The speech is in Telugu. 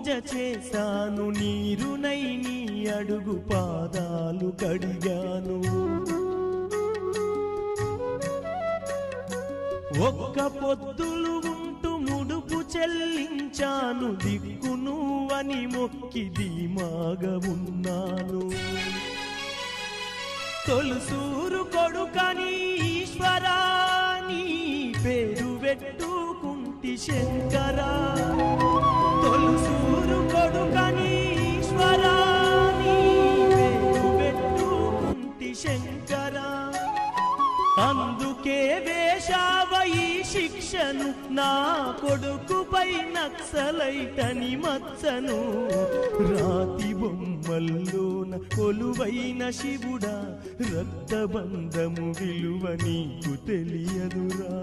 పూజ చేశాను, నీరునై నీ అడుగు పాదాలు కడిగాను. ఒక్క పొద్దులు ఉంటూ ముడుపు చెల్లించాను, దిక్కు నువ్వని మొక్కి ధీమాగా ఉన్నాను. తొలుసూరు కొడుకని ఈశ్వరా నీ పేరు పెట్టుకుంటి శంకరా, తొలుసూరు కొడుకని ఈశ్వరా నీ పేరు పెట్టుకుంటి శంకరా. అందుకే వేశావ ఈ శిక్షను, నా కొడుకుపై నక్సలైటని మచ్చను. రాతి బొమ్మల్లోన కొలువైన శివుడా, రక్తబంధము విలువ నీకు తెలియదురా.